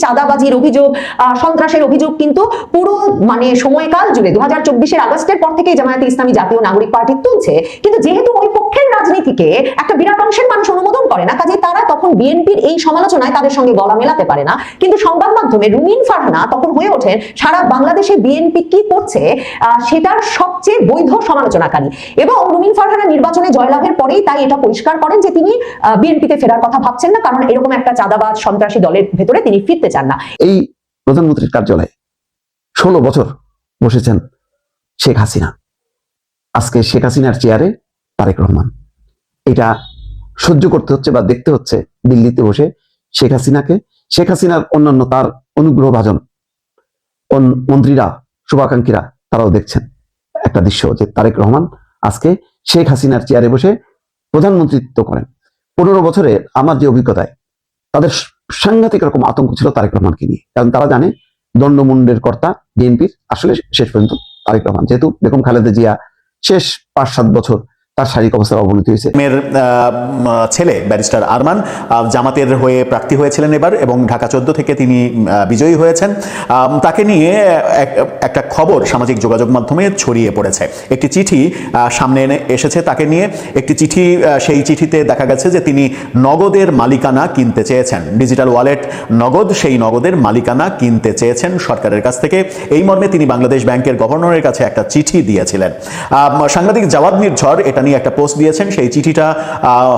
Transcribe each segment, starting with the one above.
চাঁদাবাজির অভিযোগ, সন্ত্রাসের অভিযোগ কিন্তু পুরো মানে সময়কাল জুড়ে 2024 আগস্টের পর থেকেই জামায়াতে ইসলামী জাতীয় নাগরিক পার্টি তুলছে। কিন্তু যেহেতু ওই পক্ষের রাজনীতিকে একটা বিরাট অংশের মানুষ অনুমোদন করে না, কাজে তারা তখন বিএনপির এই সমালোচনায় তাদের সঙ্গে গলা মেলাতে পারে না। কিন্তু সংবাদ মাধ্যমে রুমিন ফারহানা তখন হয়ে ওঠেন সারা বাংলাদেশে বিএনপি কি করছে সেটার সবচেয়ে বৈধ সমালোচনাকারী। এবং রুমিন ফারহানা নির্বাচনে জয়লাভের পরেই তাই এটা পরিষ্কার করেন যে তিনি বিএনপিতে ফেরার কথা ভাবছেন না, কারণ এরকম একটা চাঁদাবাজ সন্ত্রাসী দলের ভেতরে তিনি ফিরতে চান না। এই প্রধানমন্ত্রীর কার্যালয়ে 16 বছর বসেছেন শেখ হাসিনা, আজকে শেখ হাসিনার চেয়ারে তারেক রহমান। এটা সহ্য করতে হচ্ছে বা দেখতে হচ্ছে দিল্লিতে বসে শেখ হাসিনাকে। শেখ হাসিনার অন্যান্য তার অনুগ্রহ ভাজন মন্ত্রীরা, শুভাকাঙ্ক্ষীরা তারাও দেখছেন একটা দৃশ্য যে তারেক রহমান আজকে শেখ হাসিনার চেয়ারে বসে প্রধানমন্ত্রিত্ব করেন। 15 বছরে আমার যে অভিজ্ঞতায় তাদের সাংঘাতিক রকম আতঙ্ক ছিল তারেক রহমানকে নিয়ে, কারণ তারা জানে দণ্ডমুণ্ডের কর্তা বিএনপির আসলে শেষ পর্যন্ত তারেক রহমান। যেহেতু বেগম খালেদা জিয়া শেষ 5-7 বছর তার শারীরিক অবস্থার অবনতি হয়েছে। মেয়ের ছেলে ব্যারিস্টার আরমান জামাতের হয়ে প্রার্থী হয়েছিলেন এবার, এবং ঢাকা 14 থেকে তিনি বিজয়ী হয়েছেন। তাকে নিয়ে একটা খবর সামাজিক যোগাযোগ মাধ্যমে ছড়িয়ে পড়েছে। একটি চিঠি সামনে এসেছে তাকে নিয়ে, একটি চিঠি। সেই চিঠিতে দেখা গেছে যে তিনি নগদের মালিকানা কিনতে চেয়েছেন, ডিজিটাল ওয়ালেট নগদ, সেই নগদের মালিকানা কিনতে চেয়েছেন সরকারের কাছ থেকে। এই মর্মে তিনি বাংলাদেশ ব্যাংকের গভর্নরের কাছে একটা চিঠি দিয়েছিলেন। সাংবাদিক জাওয়াদ মির্ঝর এটা নিয়ে একটা পোস্ট দিয়েছেন, সেই চিঠিটা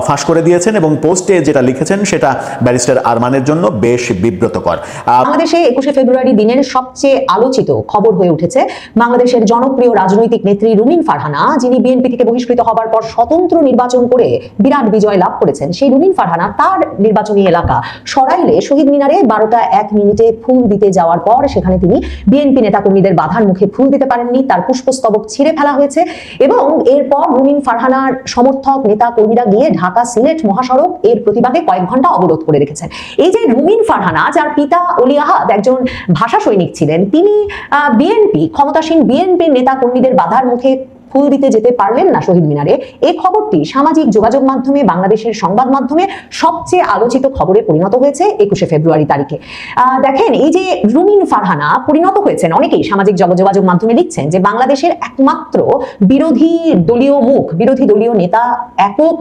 ফাঁস করে দিয়েছেন এবং পোস্টে যেটা লিখেছেন সেটা ব্যারিস্টার আরমানের জন্য বেশ বিব্রতকর। বাংলাদেশে 21শে ফেব্রুয়ারি দিনের সবচেয়ে আলোচিত খবর হয়ে উঠেছে বাংলাদেশের জনপ্রিয় রাজনৈতিক নেত্রী রুমিন ফারহানা, যিনি বিএনপি থেকে বহিষ্কৃত হবার পর স্বতন্ত্র নির্বাচন করে বিরাট বিজয় লাভ করেছেন। সেই রুমিন ফারহানা তার নির্বাচনী এলাকা সরাইলে শহীদ মিনারে 12টা 1 মিনিটে ফুল দিতে যাওয়ার পর সেখানে তিনি বিএনপি নেতাকর্মীদের বাধার মুখে ফুল দিতে পারেননি, তার পুষ্পস্তবক ছিঁড়ে ফেলা হয়েছে। এবং এরপর রুমিন ফারহানার সমর্থক নেতা কর্মীরা গিয়ে ঢাকা সিলেট মহাসড়ক এর প্রতিবাদে কয়েক ঘন্টা অবরোধ করে রেখেছেন। এই যে রুমিন ফারহানা, যার পিতা অলি আহাদ একজন ভাষা সৈনিক ছিলেন, তিনি ক্ষমতাসীন বিএনপির নেতা কর্মীদের বাধার মুখে ফুল দিতে যেতে পারলেন না শহীদ মিনারে। এই খবরটি সামাজিক যোগাযোগ মাধ্যমে, বাংলাদেশের সংবাদ মাধ্যমে সবচেয়ে আলোচিত খবরে পরিণত হয়েছে 21শে ফেব্রুয়ারি তারিখে। দেখেন, এই যে রুমিন ফারহানা পরিণত হয়েছেন, অনেকেই সামাজিক যোগাযোগ মাধ্যমে লিখছেন যে বাংলাদেশের একমাত্র বিরোধী দলীয় মুখ, বিরোধী দলীয় নেতা, একক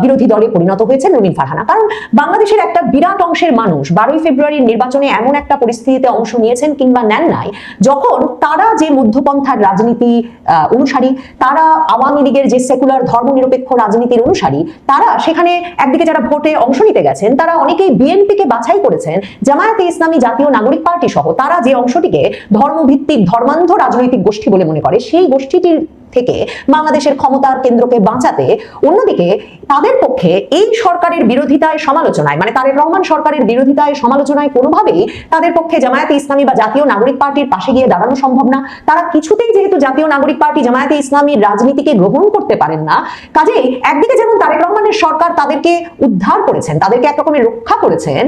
বিরোধী দলে পরিণত হয়েছেন রুমিন ফারহানা। কারণ বাংলাদেশের একটা বিরাট অংশের মানুষ 12ই ফেব্রুয়ারির নির্বাচনে এমন একটা পরিস্থিতিতে অংশ নিয়েছেন কিংবা নেন নাই, যখন তারা যে মধ্যপন্থার রাজনীতি অনুসারী, তারা আওয়ামী লীগের যে সেকুলার ধর্মনিরপেক্ষ রাজনীতির অনুসারী, তারা সেখানে একদিকে যারা ভোটে অংশ নিতে গেছেন তারা অনেকেই বিএনপিকে বাছাই করেছেন। জামায়াতে ইসলামী জাতীয় নাগরিক পার্টি সহ তারা যে অংশটিকে ধর্মভিত্তিক ধর্মান্ধ রাজনৈতিক গোষ্ঠী বলে মনে করে, সেই গোষ্ঠীটির থেকে বাংলাদেশের ক্ষমতার কেন্দ্রকে বাঁচাতে অন্যদিকে তাদের পক্ষে এই সরকারের বিরোধিতায় সমালোচনায়, মানে তারেক রহমান সরকারের বিরোধিতায় সমালোচনায় কোনোভাবেই তাদের পক্ষে জামায়াতে ইসলামী বা জাতীয় নাগরিক পার্টির পাশে গিয়ে দাঁড়ানো সম্ভব না। তারা কিছুতেই যেহেতু জাতীয় নাগরিক পার্টি জামায়াতে ইসলামীর রাজনীতিকে গ্রহণ করতে পারেন না, কাজেই একদিকে যেমন তারেক রহমানের সরকার তাদেরকে উদ্ধার করেছেন, তাদেরকে এক রকমের রক্ষা করেছেন,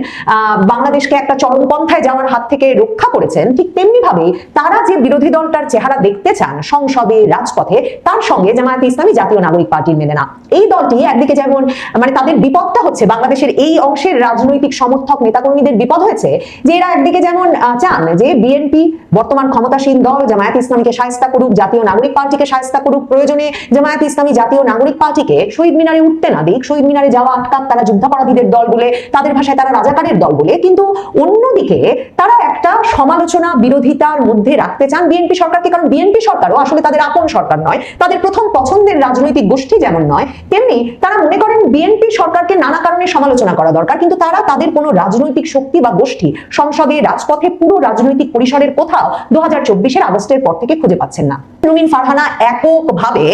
বাংলাদেশকে একটা চরমপন্থায় যাওয়ার হাত থেকে রক্ষা করেছেন, ঠিক তেমনি ভাবেই তারা যে বিরোধী দলটার চেহারা দেখতে চান সংসদে, রাজপথে, তার সঙ্গে জামায়াতে ইসলামী জাতীয় নাগরিক পার্টির মেলে না। এই দলটি একদিকে যেমন মানে তাদের বিপদটা হচ্ছে, বাংলাদেশের এই অংশের রাজনৈতিক সমর্থক নেতাকর্মীদের বিপদ হয়েছে যে এরা একদিকে যেমন চান যে বিএনপি বর্তমান ক্ষমতাসীন দল জামায়াতে ইসলামীকে শায়েস্তা করুক, জাতীয় নাগরিক পার্টিকে শায়েস্তা করুক, প্রয়োজনে জামায়াতে ইসলামী জাতীয় নাগরিক পার্টিকে শহীদ মিনারে উঠতে না দিক, শহীদ মিনারে যাওয়া আটকাক, তারা যুদ্ধাপরাধীদের দল বলে, তাদের ভাষায় তারা রাজাকারের দল বলে। কিন্তু অন্যদিকে তারা একটা সমালোচনা বিরোধিতার মধ্যে রাখতে চান বিএনপি সরকারকে, কারণ বিএনপি সরকারও আসলে তাদের আপন সরকার নয়, তাদের প্রথম পছন্দের রাজনৈতিক গোষ্ঠী যেমন নয়, তেমনি তারা মনে করেন বিএনপি সরকারকে নানা কারণে সমালোচনা করা দরকার, কিন্তু তারা তাদের কোনো রাজনৈতিক শক্তি বা গোষ্ঠী সংসদে, রাজপথে, পুরো রাজনৈতিক পরিসরের কোথাও 2024 আগস্টের পর থেকে খুঁজে পাচ্ছেন না। রুমিন ফারহানা এককভাবে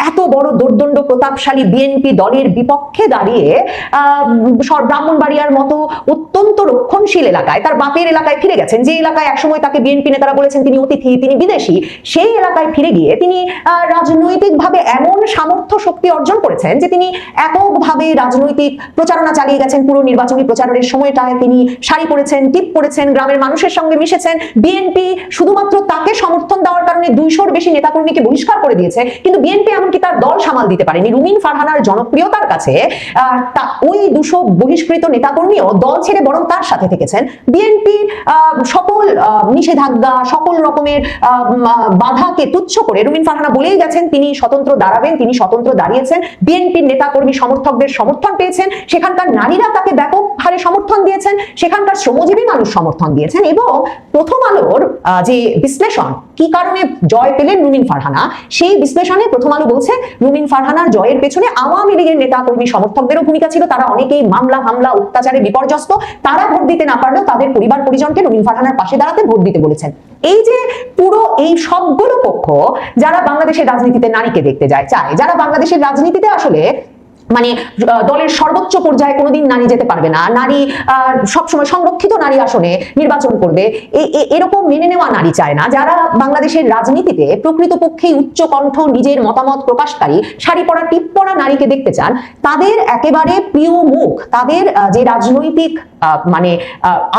এত বড় দুর্দণ্ড প্রতাপশালী বিএনপি দলের বিপক্ষে দাঁড়িয়ে ব্রাহ্মণবাড়িয়ার মতো অত্যন্ত রক্ষণশীল এলাকায়, তার বাপের এলাকায় ফিরে গেছেন, গেছেন, যে এলাকায় একসময় তাকে বিএনপি নেতারা বলেছেন তিনি অতিথি, তিনি বিদেশি, সেই এলাকায় ফিরে গিয়ে তিনি রাজনৈতিকভাবে এমন সামর্থ্য শক্তি অর্জন করেছেন যে তিনি এককভাবে রাজনৈতিক প্রচারণা চালিয়ে গেছেন। পুরো নির্বাচনী প্রচারের সময়টায় তিনি শাড়ি পরেছেন, টিপ পরেছেন, গ্রামের মানুষের সঙ্গে মিশেছেন। বিএনপি শুধুমাত্র তাকে সমর্থন দেওয়ার কারণে 200-র বেশি নেতাকর্মীকে বহিষ্কার করে দিয়েছে, কিন্তু বিএনপি এমনকি তার দল সামাল দিতে পারেনি। রুমিন ফারহানার জনপ্রিয়তার কাছে ওই 200 বহিষ্কৃত নেতাকর্মীও দল ছেড়ে বরং তার সাথে থেকেছেন। বিএনপির সকল নিষেধাজ্ঞা, সকল রকমের বাধাকে তুচ্ছ করে রুমিন ফারহানা বলেই গেছেন তিনি স্বতন্ত্র দাঁড়াবেন, তিনি স্বতন্ত্র দাঁড়িয়েছেন। বিএনপির নেতাকর্মী সমর্থকদের সমর্থন পেয়েছেন, সেখানকার নারীরা তাকে ব্যাপক হারে সমর্থন দিয়েছেন, সেখানকার শ্রমজীবী মানুষ সমর্থন দিয়েছেন। এবং প্রথম আলোর যে বিশ্লেষণ কি কারণে জয় পেলেন রুমিন ফারহানা, সেই বিশ্লেষণে প্রথম আলো বলছে রুমিন ফারহানার জয়ের পেছনে আওয়ামী লীগের নেতাকর্মী সমর্থকদেরও ভূমিকা ছিল। তারা অনেকেই মামলা, হামলা, অত্যাচারে বিপর্যস্ত। তারা ভোট দিতে না পারলেও তাদের পরিবার পরিজনকে রুমিন ফারহানার পাশে দাঁড়াতে ভোট দিতে বলেছেন। এই যে পুরো এই সবগুলো পক্ষ যারা বাংলাদেশের রাজনীতিতে নারীকে দেখতে চায়, যারা বাংলাদেশের রাজনীতিতে আসলে মানে দলের সর্বোচ্চ পর্যায়ে কোনোদিন নারী যেতে পারবে না, নারী সবসময় সংরক্ষিত নারী আসনে নির্বাচন করবে, এরকম মেনে নেওয়া নারী চায় না। যারা বাংলাদেশের রাজনীতিতে প্রকৃতপক্ষেই উচ্চ কণ্ঠ, নিজের মতামত প্রকাশকারী, শাড়ি পরা, টিপ পরা নারীকে দেখতে চান, তাদের একেবারে প্রিয় মুখ, তাদের যে রাজনৈতিক মানে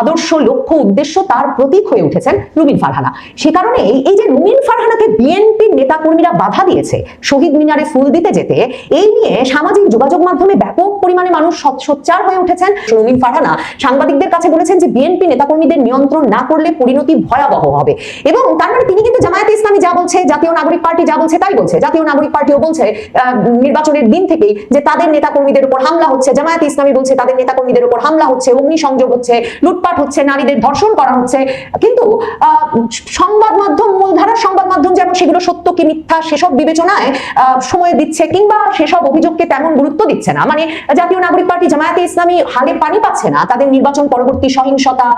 আদর্শ, লক্ষ্য, উদ্দেশ্য, তার প্রতীক হয়ে উঠেছেন রুমিন ফারহানা। সে কারণে এই যে রুমিন ফারহানাকে বিএনপির নেতাকর্মীরা বাধা দিয়েছে শহীদ মিনারে ফুল দিতে যেতে, এই নিয়ে সামাজিক যোগাযোগ মাধ্যমে ব্যাপক পরিমাণে মানুষ সোচ্চার হয়ে উঠেছেন। রুমিন ফারহানা সাংবাদিকদের কাছে বলেছেন যে বিএনপি নেতাকর্মীদের নিয়ন্ত্রণ না করলে পরিণতি ভয়াবহ হবে। এবং তার মানে তিনি কিন্তু জামায়াতে ইসলামী যা বলছে, জাতীয় নাগরিক পার্টি যা বলছে তাই বলছে। জাতীয় নাগরিক পার্টিও বলছে নির্বাচনের দিন থেকেই যে তাদের নেতাকর্মীদের উপর হামলা হচ্ছে, জামায়াতে ইসলামী বলছে তাদের নেতাকর্মীদের উপর হামলা হচ্ছে, অগ্নিসংযোগ হচ্ছে, লুটপাট হচ্ছে, নারীদের ধর্ষণ করা হচ্ছে। কিন্তু সংবাদ মাধ্যম, মূলধারার সংবাদ মাধ্যম যেন সেগুলো সত্য কি মিথ্যা সেসব বিবেচনায় সময় দিচ্ছে কিংবা সেসব অভিযোগকে তেমন গুরুত্ব দিচ্ছে না। মানে জাতীয় নাগরিক পার্টি, জামায়াতে ইসলামী হালে পানি পাচ্ছে না তাদের নির্বাচন পরবর্তী সহিংসতা,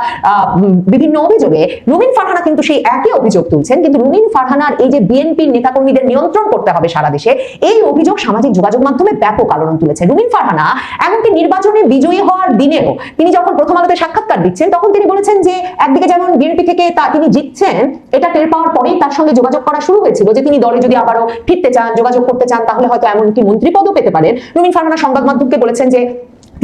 বিভিন্ন অভিযোগে। রুমিন ফারহানা কিন্তু সেই একই অভিযোগ তুলছেন, কিন্তু রুমিন ফারহানার এই যে বিএনপির নেতাকর্মীদের নিয়ন্ত্রণ করতে হবে সারা দেশে, এই অভিযোগ সামাজিক যোগাযোগ মাধ্যমে ব্যাপক আলোড়ন তুলেছে। রুমিন ফারহানা এমনকি নির্বাচনে বিজয়ী হওয়ার দিনেও তিনি যখন প্রথম আলোতে সাক্ষাৎকার দিচ্ছেন তখন তিনি বলেছেন যে একদিকে যেমন বিএনপি থেকে তিনি জিতছেন এটা টের পাওয়ার পরেই তার সঙ্গে যোগাযোগ করা শুরু হয়েছিল যে তিনি দলে যদি আবারও ফিরতে চান, যোগাযোগ করতে চান, তাহলে হয়তো এমনকি মন্ত্রী পদও পেতে পারেন। রুমিন ফারহানা সংবাদ মাধ্যমকে বলেছেন যে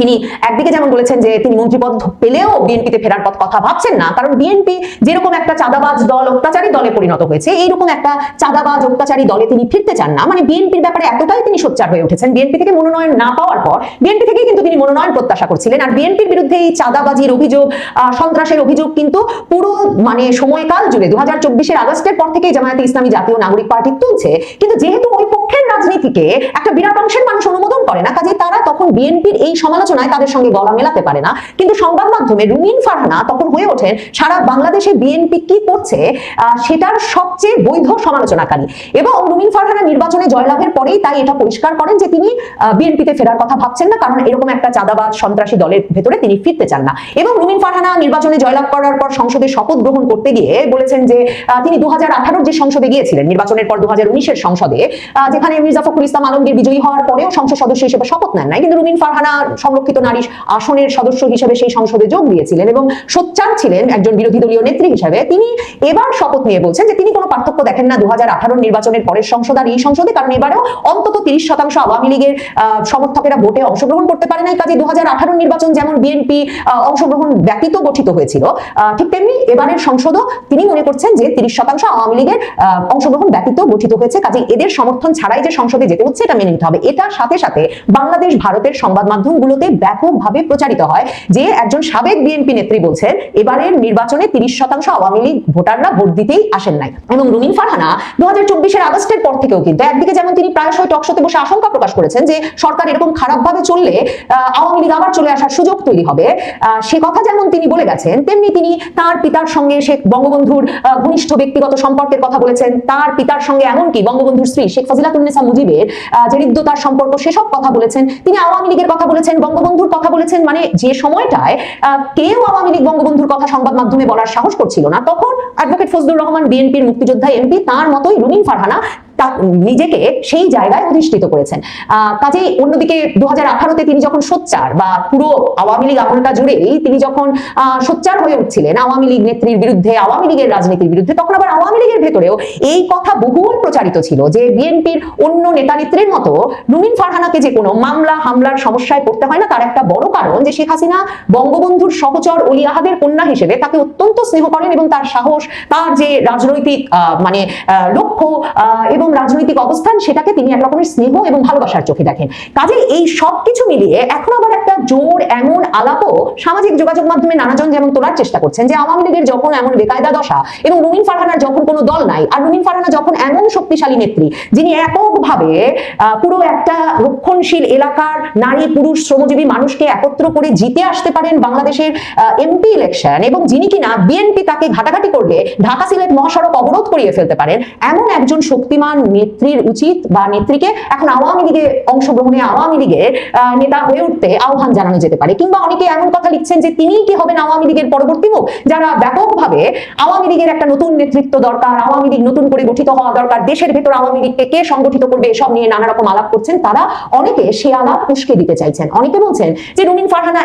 তিনি একদিকে যেমন বলেছেন যে তিনি মন্ত্রীপদ পেলেও বিএনপিতে ফেরার কথা ভাবছেন না, কারণ বিএনপি যেরকম একটা চাঁদাবাজ দল, অত্যাচারী দলে পরিণত হয়েছে, এইরকম একটা চাঁদাবাজ অত্যাচারী দলে তিনি ফিরতে চান না। মানে বিএনপির ব্যাপারে এতটাই তিনি সোচ্চার হয়ে উঠেছেন। বিএনপি থেকে মনোনয়ন না পাওয়ার পর বিএনপি থেকেই কিন্তু তিনি মনোনয়ন প্রত্যাশা করছিলেন। আর বিএনপির বিরুদ্ধে এই চাঁদাবাজির অভিযোগ, সন্ত্রাসের অভিযোগ কিন্তু পুরো মানে সময়কাল জুড়ে 2024-এর আগস্টের পর থেকেই জামায়াতে ইসলামী জাতীয় নাগরিক পার্টি তুলছে। কিন্তু যেহেতু ওই পক্ষের রাজনীতিকে একটা বিরাট অংশের মানুষ অনুমোদন করে না, কাজে তারা তখন বিএনপির এই সমালোচনায় তাদের সঙ্গে গলা মেলাতে পারে না। কিন্তু সংবাদ মাধ্যমে রুমিন ফারহানা তখন হয়ে ওঠেন সারা বাংলাদেশে বিএনপি কি করছে সেটার সবচেয়ে বৈধ সমালোচনাকারী। এবং রুমিন ফারহানা নির্বাচনে জয়লাভের পরেই তাই এটা পরিষ্কার করেন যে তিনি বিএনপিতে ফেরার কথা ভাবছেন না, কারণ এরকম একটা চাঁদাবাজ সন্ত্রাসী দলের ভেতরে তিনি ফিরতে চান না। এবং রুমিন ফারহানা নির্বাচনে জয়লাভ করার পর সংসদে শপথ গ্রহণ করতে গিয়ে বলেছেন যে তিনি 2018-র যে সংসদে গিয়েছিলেন, নির্বাচনের পর 2019-এর সংসদে, যেখানে মির্জা ফখরুল ইসলাম আলমগীর বিজয়ী হওয়ার পরেও সংসদ সদস্য হিসেবে শপথ নেন নাই, কিন্তু রুমিন ফারহানা সংরক্ষিত নারী আসনের সদস্য হিসেবে সেই সংসদে যোগ দিয়েছিলেন এবং সোচ্চার ছিলেন একজন বিরোধী দলীয় নেত্রী হিসেবে। তিনি এবার শপথ নিয়ে বলছেন যে তিনি কোনো পার্থক্য দেখেন না 2018 নির্বাচনের পরের সংসদ আর এই সংসদে, কারণ এবারেও অন্তত 30% আওয়ামী লীগের সমর্থকেরা ভোটে অংশগ্রহণ করতে পারে নাই। কাজে 2018 নির্বাচন যেমন বিএনপি অংশগ্রহণ ব্যতীত গঠিত হয়েছিল, ঠিক তেমনি এবারের সংসদও তিনি মনে করছেন যে 30% আওয়ামী লীগের অংশগ্রহণ ব্যতীত গঠিত হয়েছে। কাজে এদের সমর্থন ছাড়াই যে সংসদে যেতে হচ্ছে এটা মেনে নিতে হবে। এটার সাথে সাথে বাংলাদেশ, ভারতের সংবাদ মাধ্যমগুলোতে ব্যাপকভাবে প্রচারিত হয় যে একজন সাবেক বিএনপি নেত্রী বলছেন এবারের নির্বাচনে 30% আওয়ামী লীগ ভোটাররা ভোট দিতেই আসেন নাই। এবং রুমিন ফারহানা 2024-এর আগস্টের পর থেকেও কিন্তু একদিকে যেমন তিনি প্রায়শই টকশোতে বসে আশঙ্কা প্রকাশ করেছেন যে সরকার এরকম খারাপভাবে চললে আওয়ামী লীগ আবার চলে আসার সুযোগ তৈরি হবে, সে কথা যেমন তিনি বলে গেছেন, তেমনি তিনি তার পিতার সঙ্গে শেখ বঙ্গবন্ধুর ঘনিষ্ঠ ব্যক্তিগত সম্পর্কের কথা বলেছেন। তার পিতার সঙ্গে এমনকি বঙ্গবন্ধুর স্ত্রী শেখ ফাজিলাতুন্নেসা মুজিবের যে হৃদ্যতার সম্পর্ক সেসব কথা বলেছেন। তিনি আওয়ামী লীগের কথা বলেছেন, বঙ্গবন্ধুর কথা বলেছেন। মানে যে সময়টায় কেউ আওয়ামী লীগ বঙ্গবন্ধুর কথা সংবাদ মাধ্যমে বলার সাহস করছিল না, তখন অ্যাডভোকেট ফজলুর রহমান বিএনপির মুক্তিযোদ্ধা এমপি, তার মতোই রুমিন ফারহানা নিজেকে সেই জায়গায় অধিষ্ঠিত করেছেন। কাজেই অন্যদিকে 2018-তে তিনি যখন সোচ্চার, বা পুরো আওয়ামী লীগ আমলটা জুড়েই তিনি যখন সোচ্চার হয়ে উঠছিলেন আওয়ামী লীগ নেত্রীর বিরুদ্ধে, আওয়ামী লীগের রাজনীতির বিরুদ্ধে, তখন আবার আওয়ামী লীগের ভেতরেও এই কথা বহুল প্রচারিত ছিল যে বিএনপির অন্য নেতা নেত্রীর মতো রুমিন ফারহানাকে যে কোনো মামলা হামলার সমস্যায় পড়তে হয় না। তার একটা বড় কারণ যে শেখ হাসিনা বঙ্গবন্ধুর সহচর অলি আহাদের কন্যা হিসেবে তাকে অত্যন্ত স্নেহ করেন, এবং তার সাহস, তার যে রাজনৈতিক লক্ষ্য এবং রাজনৈতিক অবস্থান, সেটাকে তিনি এক রকমের স্নেহ এবং ভালোবাসার চোখে দেখেন। কাজে এই সবকিছু মিলিয়ে এখন আবার একটা জোর এমন আলাপও সামাজিক যোগাযোগ মাধ্যমে নানাজন যেমন তোলার চেষ্টা করছেন যে আওয়ামী লীগের যখন এমন বেকায়দা দশা, এবং রুমিন ফারহানার যখন কোনো দল নাই, আর রুমিন ফারহানা যখন এমন শক্তিশালী নেত্রী যিনি এককভাবে পুরো একটা রক্ষণশীল এলাকার নারী পুরুষ শ্রমজীবী মানুষকে একত্র করে জিতে আসতে পারেন বাংলাদেশের এমপি ইলেকশন, এবং যিনি কিনা বিএনপি তাকে ঘাটাঘাটি করলে ঢাকা সিলেট মহাসড়ক অবরোধ করিয়ে ফেলতে পারেন, এমন একজন শক্তিমান নেত্রীর উচিত বা নেত্রীকে এখন আওয়ামী লীগে অংশগ্রহণে, আওয়ামী লীগের নেতা হয়ে উঠতে আহ্বান জানানো যেতে পারে। কিংবা অনেকে এমন কথা লিখছেন যে তিনিই কি হবেন আওয়ামী লীগের পরবর্তী মুখ, যারা ব্যাপকভাবে আওয়ামী লীগের একটা নতুন নেতৃত্ব দরকার, আওয়ামী লীগ নতুন করে গঠিত হওয়া দরকার, দেশের ভেতর আওয়ামী লীগকে কে সংগঠিত করবে, এসব নিয়ে নানা রকম আলাপ করছেন। তারা অনেকে সে আলাপ উস্কে দিতে চাইছেন। অনেকে বলছেন যে রুমিন ফারহানা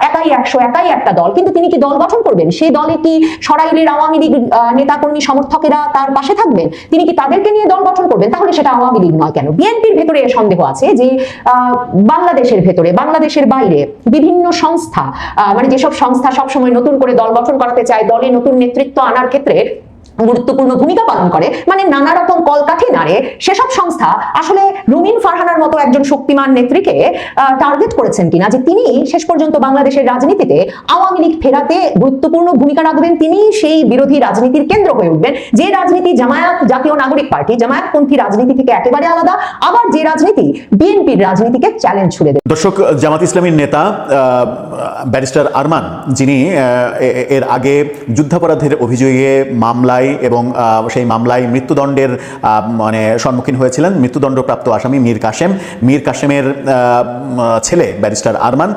একাই 100, একাই একটা দল, কিন্তু তিনি কি দল গঠন করবেন? সেই দলে কি সরাইলের আওয়ামী লীগ নেতাকর্মী সমর্থকেরা তার পাশে থাকবেন? তিনি কি তাদেরকে নিয়ে দল গঠন করবেন? তাহলে সেটা আওয়ামী লীগ নয় কেন? বিএনপির ভেতরে সন্দেহ আছে যে বাংলাদেশের ভেতরে, বাংলাদেশের বাইরে বিভিন্ন সংস্থা, যেসব সংস্থা সবসময় নতুন করে দল গঠন করাতে চায়, দলে নতুন নেতৃত্ব আনার ক্ষেত্রে গুরুত্বপূর্ণ ভূমিকা পালন করে, নানা রকম কলকাঠি নাড়ে, সেসব সংস্থা আসলে রুমিন ফারহানার মতো একজন শক্তিমান নেত্রীকে টার্গেট করেছেন কিনা, যে তিনি শেষ পর্যন্ত বাংলাদেশের রাজনীতিতে আওয়ামী লীগ ফেরাতে গুরুত্বপূর্ণ ভূমিকা রাখবেন, তিনি সেই বিরোধী রাজনীতির কেন্দ্র হয়ে উঠবেন, যে রাজনীতি জামায়াত জাতীয় নাগরিক পার্টি জামায়াতপন্থী রাজনীতি থেকে একেবারে আলাদা, আবার যে রাজনীতি বিএনপির রাজনীতিকে চ্যালেঞ্জ ছুড়ে দেবে। দর্শক, জামাত ইসলামীর নেতা ব্যারিস্টার আরমান, যিনি এর আগে যুদ্ধাপরাধের অভিযোগে মামলায় এবং সেই মামলায় মৃত্যুদণ্ডের সম্মুখীন হয়েছিলেন মৃত্যুদণ্ডপ্রাপ্ত আসামি মীর কাশেমের ছেলে ব্যারিস্টার আরমান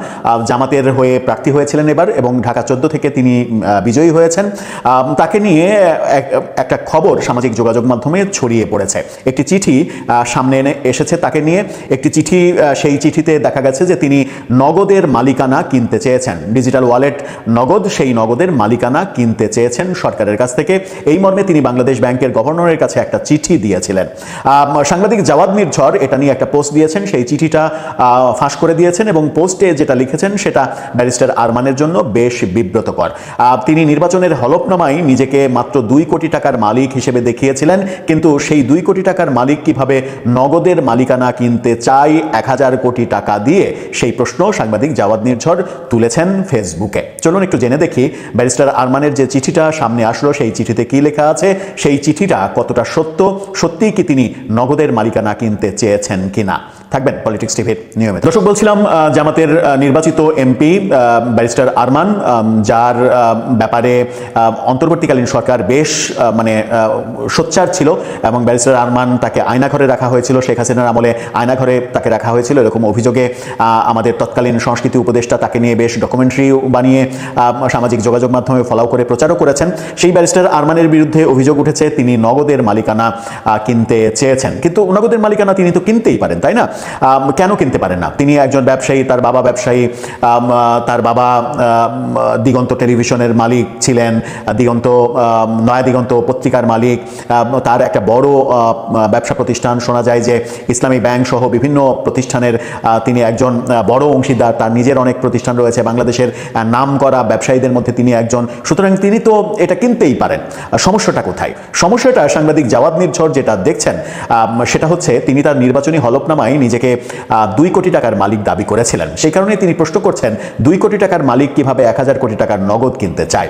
জামাতের হয়ে প্রার্থী হয়েছিলেন এবার, এবং ঢাকা 14 থেকে তিনি বিজয়ী হয়েছেন। তাকে নিয়ে একটা খবর সামাজিক যোগাযোগ মাধ্যমে ছড়িয়ে পড়েছে। একটি চিঠি সামনে এসেছে তাকে নিয়ে, একটি চিঠি, সেই চিঠিতে দেখা গেছে যে তিনি নগদের মালিকানা কিনতে চেয়েছেন, ডিজিটাল ওয়ালেট নগদ, সেই নগদের মালিকানা কিনতে চেয়েছেন সরকারের কাছ থেকে। এই মর্মে তিনি বাংলাদেশ ব্যাংকের গভর্নরের কাছে একটা চিঠি দিয়েছিলেন। সাংবাদিক জাওয়াদ মির্ঝর এটা নিয়ে একটা পোস্ট দিয়েছেন, সেই চিঠিটা ফাঁস করে দিয়েছেন, এবং পোস্টে যেটা লিখেছেন সেটা ব্যারিস্টার আরমানের জন্য বেশ বিব্রতকর। তিনি নির্বাচনের হলফনামায় নিজেকে মাত্র 2 কোটি টাকার মালিক হিসেবে দেখিয়েছিলেন, কিন্তু সেই 2 কোটি টাকার মালিক কিভাবে নগদের মালিকানা কিনতে চায় 1000 কোটি টাকা দিয়ে, সেই প্রশ্ন সাংবাদিক জাওয়াদ মির্ঝর তুলেছেন ফেসবুকে। চলুন একটু জেনে দেখি ব্যারিস্টার আরমানের যে চিঠিটা সামনে আসলো সেই চিঠিতে কি লেখা আছে, সেই চিঠিটা কতটা সত্যিই কি তিনি নগদের মালিকানা কিনতে চেয়েছেন কিনা। থাকবেন পলিটিক্স টিভির নিয়মিত। দর্শক, বলছিলাম জামাতের নির্বাচিত এমপি ব্যারিস্টার আরমান, যার ব্যাপারে অন্তর্বর্তীকালীন সরকার বেশ সোচ্চার ছিল, এবং ব্যারিস্টার আরমান তাকে আয়নাঘরে রাখা হয়েছিল, শেখ হাসিনার আমলে আয়নাঘরে তাকে রাখা হয়েছিল, এরকম অভিযোগে আমাদের তৎকালীন সংস্কৃতি উপদেষ্টা তাকে নিয়ে বেশ ডকুমেন্টারি বানিয়ে সামাজিক যোগাযোগ মাধ্যমে ফলাও করে প্রচারও করেছেন। সেই ব্যারিস্টার আরমানের বিরুদ্ধে অভিযোগ উঠেছে তিনি নগদের মালিকানা কিনতে চেয়েছেন, কিন্তু নগদের মালিকানা তিনি তো কিনতেই পারেন, তাই না? কেন কিনতে পারেন না? তিনি একজন ব্যবসায়ী, তার বাবা ব্যবসায়ী, তার বাবা দিগন্ত টেলিভিশনের মালিক ছিলেন, নয়া দিগন্ত পত্রিকার মালিক, তার একটা বড় ব্যবসা প্রতিষ্ঠান, শোনা যায় যে ইসলামী ব্যাংক সহ বিভিন্ন প্রতিষ্ঠানের তিনি একজন বড় অংশীদার, তার নিজের অনেক প্রতিষ্ঠান রয়েছে, বাংলাদেশের নামকরা ব্যবসায়ীদের মধ্যে তিনি একজন, সুতরাং তিনি তো এটা কিনতেই পারেন। সমস্যাটা কোথায়? সমস্যাটা সাংবাদিক জাওয়াদ মির্ঝর যেটা দেখছেন সেটা হচ্ছে তিনি তার নির্বাচনী হলফনামায় নিজেকে 2 কোটি টাকার মালিক দাবি করেছিলেন। সেই কারণে তিনি প্রশ্ন করছেন 2 কোটি টাকার মালিক কিভাবে 1000 কোটি টাকার নগদ কিনতে চায়।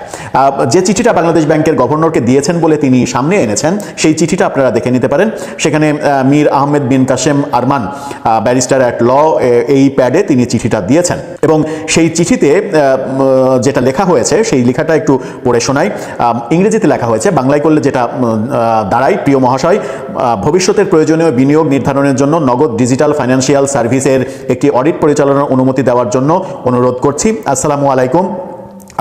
যে চিঠিটা বাংলাদেশ ব্যাংকের গভর্নরকে দিয়েছেন বলে তিনি সামনে এনেছেন, সেই চিঠিটা আপনারা দেখে নিতে পারেন। সেখানে Mir Ahmed Bin Quasem Arman, barrister at law, এই প্যাডে তিনি চিঠিটা দিয়েছেন, এবং সেই চিঠিতে যেটা লেখা হয়েছে সেই লেখাটা একটু পড়ে শোনাই। ইংরেজিতে লেখা হয়েছে, বাংলায় করলে যেটা দাঁড়ায়, প্রিয় মহাশয়, ভবিষ্যতের প্রয়োজনীয় বিনিয়োগ নির্ধারণের জন্য নগদ ডিজিটাল ফাইন্যান্সিয়াল সার্ভিসের একটি অডিট পরিচালনার অনুমতি দেওয়ার জন্য অনুরোধ করছি। আসসালামু আলাইকুম।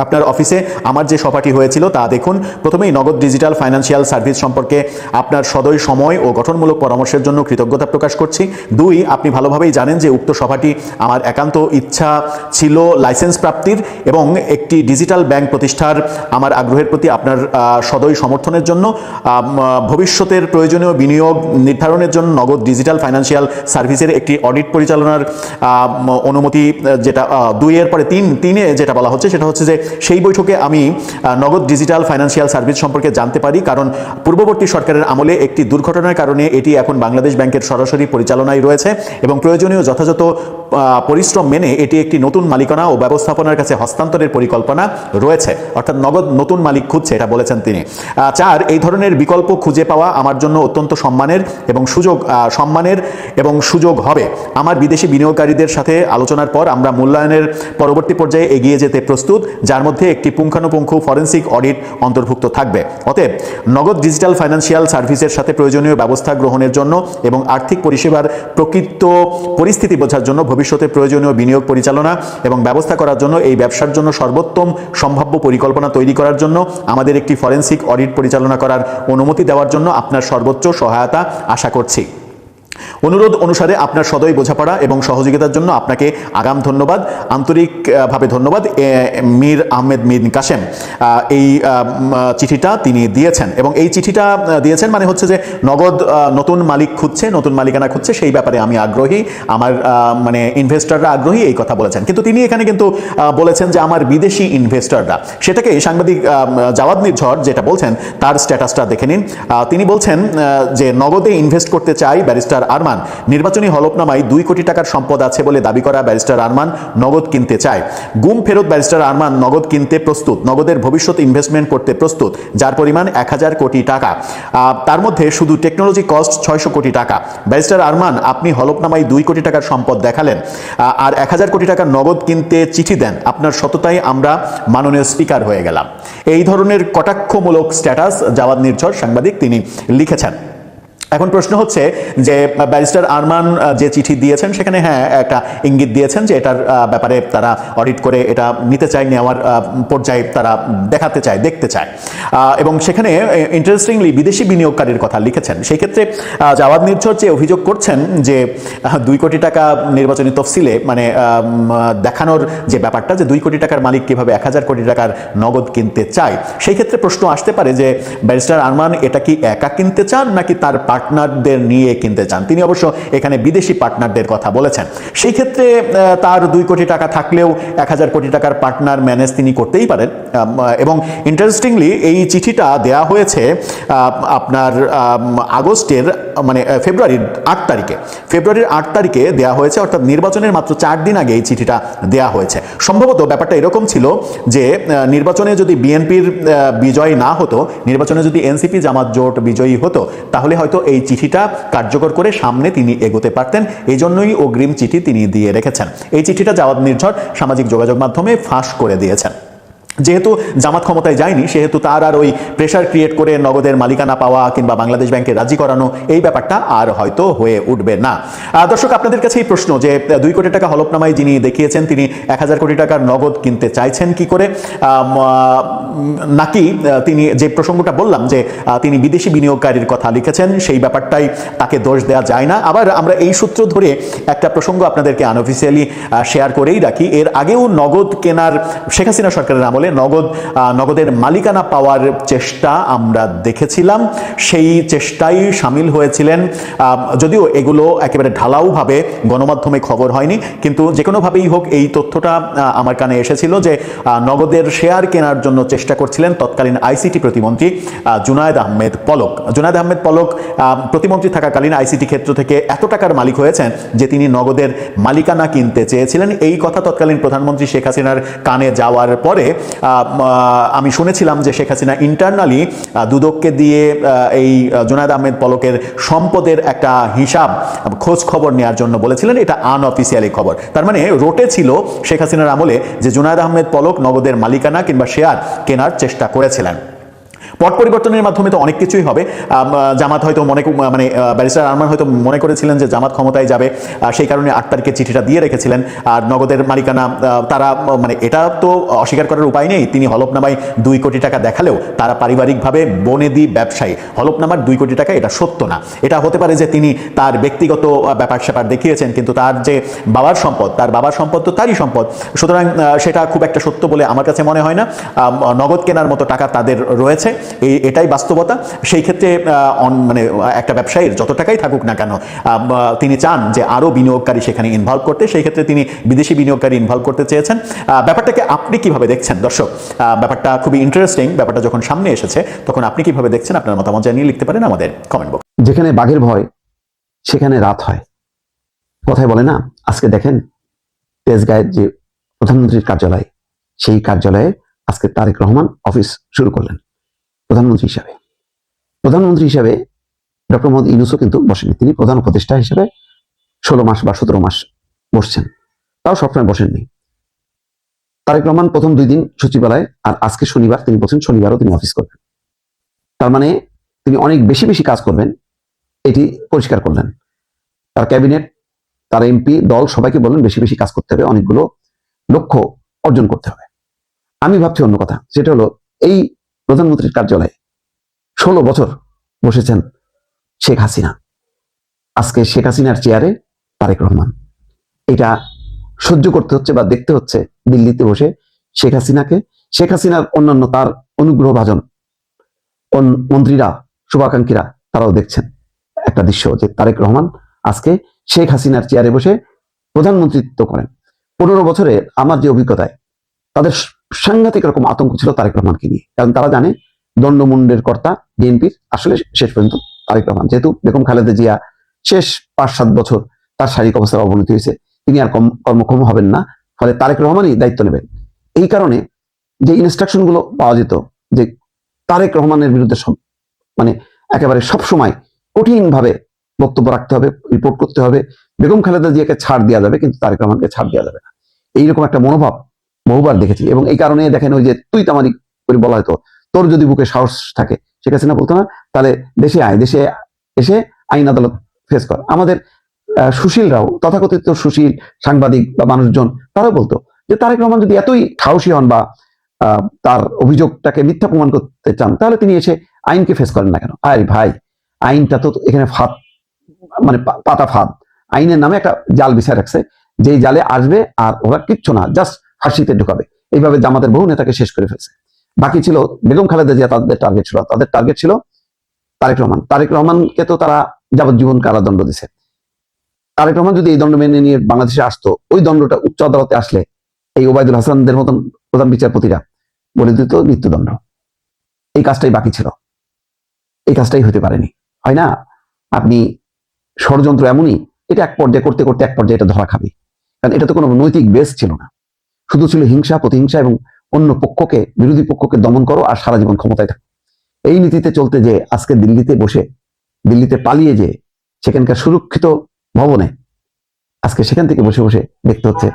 আপনার অফিসে আমার যে সভাটি হয়েছিল তা দেখুন। প্রথমেই নগদ ডিজিটাল ফাইন্যান্সিয়াল সার্ভিস সম্পর্কে আপনার সদয় সময় ও গঠনমূলক পরামর্শের জন্য কৃতজ্ঞতা প্রকাশ করছি। 2, আপনি ভালোভাবেই জানেন যে উক্ত সভাটি আমার একান্ত ইচ্ছা ছিল লাইসেন্স প্রাপ্তির এবং একটি ডিজিটাল ব্যাংক প্রতিষ্ঠার আমার আগ্রহের প্রতি আপনার সদয় সমর্থনের জন্য। ভবিষ্যতের প্রয়োজনীয় বিনিয়োগ নির্ধারণের জন্য নগদ ডিজিটাল ফাইন্যান্সিয়াল সার্ভিসের একটি অডিট পরিচালনার অনুমতি, যেটা 2 এর পরে 3 যেটা বলা হচ্ছে সেটা হচ্ছে যে সেই বৈঠকে আমি নগদ ডিজিটাল ফাইন্যান্সিয়াল সার্ভিস সম্পর্কে জানতে পারি, কারণ পূর্ববর্তী সরকারের আমলে একটি দুর্ঘটনার কারণে এটি এখন বাংলাদেশ ব্যাংকের সরাসরি পরিচালনায় রয়েছে এবং প্রয়োজনীয় যথাযথ পরিশ্রম মেনে এটি একটি নতুন মালিকানা ও ব্যবস্থাপনার কাছে হস্তান্তরের পরিকল্পনা রয়েছে, অর্থাৎ নগদ নতুন মালিক খুঁজছে, এটা বলেছেন তিনি। 4, এই ধরনের বিকল্প খুঁজে পাওয়া আমার জন্য অত্যন্ত সম্মানের এবং সুযোগ হবে। আমার বিদেশি বিনিয়োগকারীদের সাথে আলোচনার পর আমরা মূল্যায়নের পরবর্তী পর্যায়ে এগিয়ে যেতে প্রস্তুত, যার মধ্যে একটি পুঙ্খানুপুঙ্খ ফরেন্সিক অডিট অন্তর্ভুক্ত থাকবে। অতএব নগদ ডিজিটাল ফাইন্যান্সিয়াল সার্ভিসের সাথে প্রয়োজনীয় ব্যবস্থা গ্রহণের জন্য এবং আর্থিক পরিষেবার প্রকৃত পরিস্থিতি বোঝার জন্য, ভবিষ্যতে প্রয়োজনীয় বিনিয়োগ পরিচালনা এবং ব্যবস্থা করার জন্য, এই ব্যবসার জন্য সর্বোত্তম সম্ভাব্য পরিকল্পনা তৈরি করার জন্য আমাদের একটি ফরেন্সিক অডিট পরিচালনা করার অনুমতি দেওয়ার জন্য আপনার সর্বোচ্চ সহায়তা আশা করছি। অনুরোধ অনুসারে আপনার সদয় বোঝাপড়া এবং সহযোগিতার জন্য আপনাকে আগাম ধন্যবাদ, আন্তরিকভাবে ধন্যবাদ। মীর আহমেদ মিন কাশেম এই চিঠিটা তিনি দিয়েছেন এবং এই চিঠিটা দিয়েছেন মানে হচ্ছে যে নগদ নতুন মালিক খুঁজছে, নতুন মালিকানা খুঁজছে, সেই ব্যাপারে আমি আগ্রহী, আমার মানে ইনভেস্টররা আগ্রহী, এই কথা বলেছেন। কিন্তু তিনি এখানে কিন্তু বলেছেন যে আমার বিদেশি ইনভেস্টররা, সেটাকে সাংবাদিক জাওয়াদ নির্ঝর যেটা বলছেন তার স্ট্যাটাসটা দেখে নিন। তিনি বলছেন যে নগদে ইনভেস্ট করতে চাই ব্যারিস্টার আরমান। নির্বাচনী হলফনামায় 2 কোটি টাকার সম্পদ আছে বলে দাবি করা ব্যারিস্টার আরমান নগদ কিনতে চায়। গুম ফেরত ব্যারিস্টার আরমান নগদ কিনতে প্রস্তুত, নগদের ভবিষ্যৎ ইনভেস্টমেন্ট করতে প্রস্তুত, যার পরিমাণ 1000 কোটি টাকা। তার মধ্যে শুধু টেকনোলজি কস্ট 600 কোটি টাকা। ব্যারিস্টার আরমান, আপনি হলফনামায় 2 কোটি টাকার সম্পদ দেখালেন আর 1000 কোটি টাকার নগদ কিনতে চিঠি দেন, আপনার সততায় আমরা মাননীয় স্পিকার হয়ে গেলাম। এই ধরনের কটাক্ষমূলক স্ট্যাটাস জাওয়াদ নির্ঝর সাংবাদিক তিনি লিখেছেন। এখন প্রশ্ন হচ্ছে যে ব্যারিস্টার আরমান যে চিঠি দিয়েছেন সেখানে হ্যাঁ একটা ইঙ্গিত দিয়েছেন যে এটার ব্যাপারে তারা অডিট করে এটা নিতে চায়, নেওয়ার পর্যায়ে তারা দেখতে চায় এবং সেখানে ইন্টারেস্টিংলি বিদেশি বিনিয়োগকারীর কথা লিখেছেন। সেই ক্ষেত্রে জাওয়াদ নির্ঝর যে অভিযোগ করছেন যে 2 কোটি টাকা নির্বাচনী তফসিলে মানে দেখানোর যে ব্যাপারটা, যে 2 কোটি টাকার মালিক কিভাবে 1000 কোটি টাকার নগদ কিনতে চায়, সেই ক্ষেত্রে প্রশ্ন আসতে পারে যে ব্যারিস্টার আরমান এটা কি একা কিনতে চান নাকি তার পার্টনারদের নিয়ে কিনতে চান। তিনি অবশ্য এখানে বিদেশি পার্টনারদের কথা বলেছেন। সেই ক্ষেত্রে তার 2 কোটি টাকা থাকলেও 1000 কোটি টাকার পার্টনার ম্যানেজ তিনি করতেই পারেন। এবং ইন্টারেস্টিংলি এই চিঠিটা দেয়া হয়েছে আপনার আগস্টের মানে ফেব্রুয়ারির 8 তারিখে দেয়া হয়েছে, অর্থাৎ নির্বাচনের মাত্র 4 দিন আগে এই চিঠিটা দেয়া হয়েছে। সম্ভবত ব্যাপারটা এরকম ছিল যে নির্বাচনে যদি বিএনপির বিজয় না হতো, নির্বাচনে যদি এনসিপি জামাত জোট বিজয়ী হতো, তাহলে হয়তো এই চিঠিটা কার্যকর করে সামনে তিনি এগোতে পারতেন। এই জন্যই অগ্রিম চিঠি তিনি দিয়ে রেখেছেন। এই চিঠিটা জাওয়াদ নির্ঝর সামাজিক যোগাযোগ মাধ্যমে ফাঁস করে দিয়েছেন। যেহেতু জামাত ক্ষমতায় যায়নি, সেহেতু তার আর ওই প্রেশার ক্রিয়েট করে নগদের মালিকানা পাওয়া কিংবা বাংলাদেশ ব্যাংকে রাজি করানো এই ব্যাপারটা আর হয়তো হয়ে উঠবে না। দর্শক, আপনাদের কাছে এই প্রশ্ন যে 2 কোটি টাকা হলফনামায় যিনি দেখিয়েছেন তিনি 1000 কোটি টাকার নগদ কিনতে চাইছেন কি করে, নাকি তিনি যে প্রসঙ্গটা বললাম যে তিনি বিদেশি বিনিয়োগকারীর কথা লিখেছেন সেই ব্যাপারটাই তাকে দোষ দেওয়া যায় না। আবার আমরা এই সূত্র ধরে একটা প্রসঙ্গ আপনাদেরকে আনঅফিসিয়ালি শেয়ার করেই রাখি। এর আগেও নগদ কেনার শেখ হাসিনা সরকারের আমলে নগদের মালিকানা পাওয়ার চেষ্টা আমরা দেখেছিলাম। সেই চেষ্টায় সামিল হয়েছিলেন, যদিও এগুলো একেবারে ঢালাওভাবে গণমাধ্যমে খবর হয়নি, কিন্তু যে কোনোভাবেই হোক এই তথ্যটা আমার কানে এসেছিল যে নগদের শেয়ার কেনার জন্য চেষ্টা করছিলেন তৎকালীন আইসিটি প্রতিমন্ত্রী জুনায়েদ আহমেদ পলক। জুনায়েদ আহমেদ পলক প্রতিমন্ত্রী থাকাকালীন আইসিটি ক্ষেত্র থেকে এত টাকার মালিক হয়েছেন যে তিনি নগদের মালিকানা কিনতে চেয়েছিলেন। এই কথা তৎকালীন প্রধানমন্ত্রী শেখ হাসিনার কানে যাওয়ার পরে আমি শুনেছিলাম যে শেখ হাসিনা ইন্টারনালি দুদককে দিয়ে এই জুনায়েদ আহমেদ পলকের সম্পদের একটা হিসাব খোঁজ খবর নেওয়ার জন্য বলেছিলেন। এটা আনঅফিসিয়ালি খবর, তার মানে রোটে ছিল শেখ হাসিনার আমলে যে জুনায়েদ আহমেদ পলক নগদের মালিকানা কিংবা শেয়ার কেনার চেষ্টা করেছিলেন। পট পরিবর্তনের মাধ্যমে তো অনেক কিছুই হবে। জামাত হয়তো ব্যারিস্টার আরমান হয়তো মনে করেছিলেন যে জামাত ক্ষমতায় যাবে, সেই কারণে 8 তারিখে চিঠিটা দিয়ে রেখেছিলেন। আর নগদের মালিকানা তারা এটা তো অস্বীকার করার উপায় নেই, তিনি হলফনামায় 2 কোটি টাকা দেখালেও তারা পারিবারিকভাবে বনেদি ব্যবসায়ী, হলফনামার 2 কোটি টাকা এটা সত্য না। এটা হতে পারে যে তিনি তার ব্যক্তিগত ব্যাপার স্যাপার দেখিয়েছেন, কিন্তু তার যে বাবার সম্পদ তো তারই সম্পদ, সুতরাং সেটা খুব একটা সত্য বলে আমার কাছে মনে হয় না। নগদ কেনার মতো টাকা তাদের রয়েছে, এটাই বাস্তবতা। সেই ক্ষেত্রে একটা ব্যবসায়ীর যত টাকাই থাকুক না কেন, তিনি চান যে আরো বিনিয়োগকারী সেখানে ইনভলভ করতে, সেই ক্ষেত্রে তিনি বিদেশি বিনিয়োগকারী ইনভলভ করতে চেয়েছেন। ব্যাপারটাকে আপনি কিভাবে দেখছেন দর্শক? ব্যাপারটা খুবই ইন্টারেস্টিং। ব্যাপারটা যখন সামনে এসেছে তখন আপনি কিভাবে দেখছেন? আপনার মতামত জানিয়ে লিখতে পারেন আমাদের কমেন্ট বক্স। যেখানে বাঘের ভয় সেখানে রাত হয়, কথায় বলে না। আজকে দেখেন তেজগাঁয়ের যে প্রধানমন্ত্রীর কার্যালয়, সেই কার্যালয়ে আজকে তারেক রহমান অফিস শুরু করলেন প্রধানমন্ত্রী হিসাবে। প্রধানমন্ত্রী হিসাবে ডক্টর মোহাম্মদ ইউনূসও কিন্তু বসেনি, তিনি প্রধান উপদেষ্টা হিসেবে 16 মাস বা 17 মাস বসছেন, তাও সবসময় বসেননি। তারেক রহমান প্রথম 2 দিন সচিবালয়, আর আজকে শনিবার তিনি বলছেন শনিবারও তিনি অফিস করবেন। তার মানে তিনি অনেক বেশি বেশি কাজ করবেন, এটি পরিষ্কার করলেন। তার ক্যাবিনেট, তার এমপি দল সবাইকে বললেন বেশি বেশি কাজ করতে হবে, অনেকগুলো লক্ষ্য অর্জন করতে হবে। আমি ভাবছি অন্য কথা, সেটা হলো এই প্রধানমন্ত্রীর কার্যালয়ে 16 বছর বসেছেন শেখ হাসিনা, আজকে শেখ হাসিনার চেয়ারে তারেক রহমান। এটা সহ্য করতে হচ্ছে বা দেখতে হচ্ছে দিল্লিতে বসে শেখ হাসিনাকে, শেখ হাসিনার অন্যান্য তার অনুগ্রহ ভাজন মন্ত্রীরা, শুভাকাঙ্ক্ষীরা, তারাও দেখছেন একটা দৃশ্য যে তারেক রহমান আজকে শেখ হাসিনার চেয়ারে বসে প্রধানমন্ত্রিত্ব করেন। 15 বছরে আমার যে অভিজ্ঞতায়, তাদের সাংঘাতিক রকম আতঙ্ক ছিল তারেক রহমানকে নিয়ে, কারণ তারা জানে দণ্ডমুণ্ডের কর্তা বিএনপির আসলে শেষ পর্যন্ত তারেক রহমান। যেহেতু বেগম খালেদা জিয়া শেষ 5-7 বছর তার শারীরিক অবস্থার অবনতি হয়েছে, তিনি আর কর্মক্ষম হবেন না, ফলে তারেক রহমানই দায়িত্ব নেবেন। এই কারণে যে ইনস্ট্রাকশন গুলো পাওয়া যেত যে তারেক রহমানের বিরুদ্ধে একেবারে সবসময় কঠিন ভাবে বক্তব্য রাখতে হবে, রিপোর্ট করতে হবে, বেগম খালেদা জিয়াকে ছাড় দেওয়া যাবে কিন্তু তারেক রহমানকে ছাড় দেওয়া যাবে না, এইরকম একটা মনোভাব বহুবার দেখেছি। এবং এই কারণে দেখেন ওই যে তুই তামারি করে বলা হয়তো, তোর যদি বুকে সাহস থাকে, শেখ হাসিনা বলতো না, তাহলে দেশে আয়, দেশে এসে আইন আদালত ফেস কর। আমাদের সুশীলরাও, তথাকথিত সুশীল সাংবাদিক বা মানুষজন, তারাও বলতো যে তারেক রহমান যদি এতই সাহসী হন বা তার অভিযোগটাকে মিথ্যা প্রমাণ করতে চান, তাহলে তিনি এসে আইনকে ফেস করেন না কেন? আরে ভাই, আইনটা তো এখানে ফাঁদ, পাতা ফাঁদ। আইনের নামে একটা জাল বিছায় রাখছে, যেই জালে আসবে আর ওরা কিচ্ছু না, জাস্ট ফাঁসিতে ঢুকাবে। এইভাবে জামাতের বহু নেতাকে শেষ করে ফেলছে। বাকি ছিল বেগম খালেদা জিয়া, তাদের টার্গেট ছিল তারেক রহমান। তারেক রহমানকে তো তারা যাবজ্জীবন কারাদণ্ড দিছে। তারেক রহমান যদি এই দণ্ড মেনে নিয়ে বাংলাদেশে আসতো, ওই দণ্ডটা উচ্চ আদালতে আসলে এই ওবায়দুল হাসানদের মতন প্রধান বিচারপতিরা বলে দিত মৃত্যুদণ্ড। এই কাজটাই বাকি ছিল, এই কাজটাই হতে পারেনি। হয় না, আপনি ষড়যন্ত্র এমনই, এটা এক পর্যায়ে করতে করতে এক পর্যায়ে এটা ধরা খাবে, কারণ এটা তো কোনো নৈতিক বেস ছিল না, শুধু ছিল হিংসা, প্রতিহিংসা এবং অন্য পক্ষকে, বিরোধী পক্ষকে দমন করো আর সারা জীবন ক্ষমতায় থাকো। এই নীতিতে চলতে যে আজকে দিল্লিতে পালিয়ে যে সেখানকার সুরক্ষিত ভবনে আজকে সেখান থেকে বসে বসে দেখতে হচ্ছে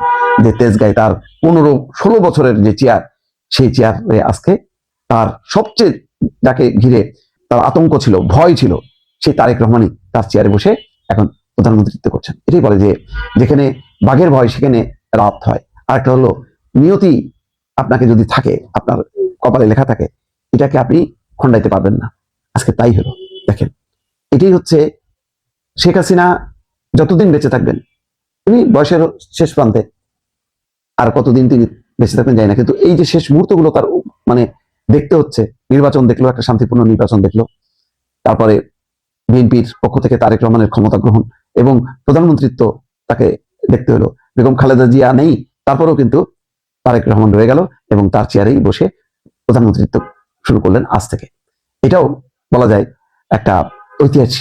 যে তেজগাঁয়ে তার 15-16 বছরের যে চেয়ার, সেই চেয়ারে আজকে তার সবচেয়ে যাকে ঘিরে তার আতঙ্ক ছিল, ভয় ছিল, সেই তারেক রহমানই তার চেয়ারে বসে এখন প্রধানমন্ত্রিত্ব করছেন। এটাই বলে যে যেখানে বাঘের ভয় সেখানে রাত হয়। আর একটা হলো নিয়তি আপনাকে যদি থাকে, আপনার কপালে লেখা থাকে, এটাকে আপনি খণ্ডাইতে পারবেন না। আজকে তাই হলো। দেখেন, এটাই হচ্ছে শেখ হাসিনা যতদিন বেঁচে থাকবেন, তিনি বয়সের শেষ প্রান্তে, আর কতদিন তিনি বেঁচে থাকবেন জানি না, কিন্তু এই যে শেষ মুহূর্তগুলো তার দেখতে হচ্ছে। নির্বাচন দেখলো, একটা শান্তিপূর্ণ নির্বাচন দেখলো, তারপরে বিএনপির পক্ষ থেকে তারেক রহমানের ক্ষমতা গ্রহণ এবং প্রধানমন্ত্রিত্ব তাকে দেখতে হলো। বেগম খালেদা জিয়া নেই, তারপরেও কিন্তু তারেক রহমান রয়ে গেল এবং তার চেয়ারেই বসে প্রধানমন্ত্রিত্ব শুরু করলেন আজ থেকে। এটাও বলা যায় একটা ঐতিহাসিক